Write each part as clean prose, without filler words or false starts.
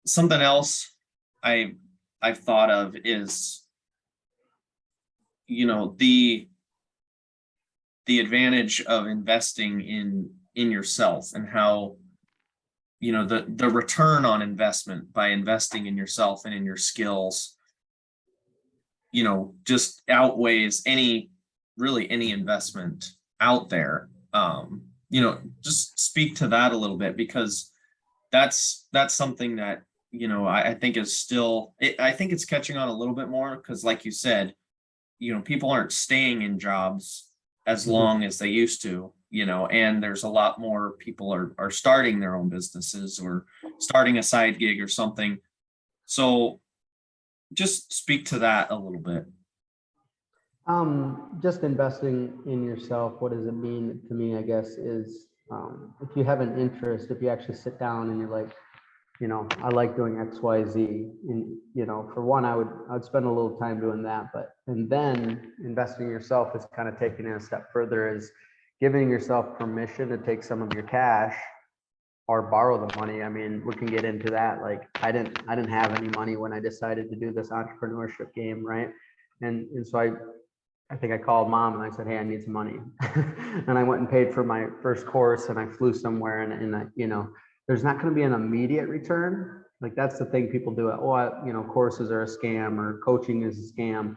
Something else I I've thought of is, the advantage of investing in yourself, and how, the return on investment by investing in yourself and in your skills, just outweighs any investment out there. Just speak to that a little bit, because that's something that, I think is I think it's catching on a little bit more, because like you said, people aren't staying in jobs as Mhm. long as they used to, and there's a lot more people are starting their own businesses, or starting a side gig or something. So just speak to that a little bit. Just investing in yourself, what does it mean to me, I guess, is if you have an interest, if you actually sit down and you're like, I like doing X, Y, Z. And, for one, I'd spend a little time doing that, and then investing in yourself is kind of taking it a step further, is giving yourself permission to take some of your cash or borrow the money. I mean, we can get into that. Like, I didn't have any money when I decided to do this entrepreneurship game, right? And so I think I called mom and I said, hey, I need some money. And I went and paid for my first course, and I flew somewhere, and there's not going to be an immediate return. Like, that's the thing people do. Courses are a scam, or coaching is a scam.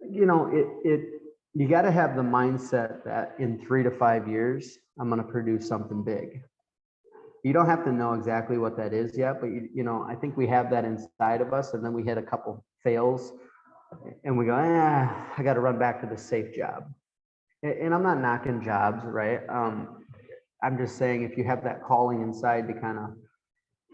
You got to have the mindset that in 3 to 5 years, I'm going to produce something big. You don't have to know exactly what that is yet, but I think we have that inside of us. And then we hit a couple fails and we go, I got to run back to the safe job. And I'm not knocking jobs, right? I'm just saying, if you have that calling inside to kind of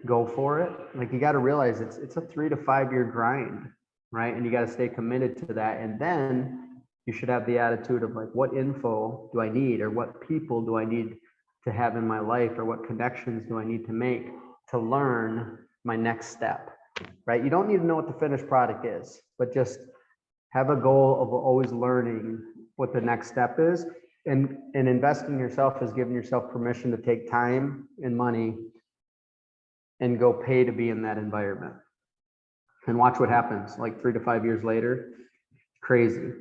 go for it, like, you got to realize it's a 3 to 5 year grind, right? And you got to stay committed to that. And then you should have the attitude of, like, what info do I need, or what people do I need to have in my life, or what connections do I need to make to learn my next step, right? You don't need to know what the finished product is, but just have a goal of always learning what the next step is. And investing in yourself is giving yourself permission to take time and money and go pay to be in that environment, and watch what happens. Like 3 to 5 years later, crazy.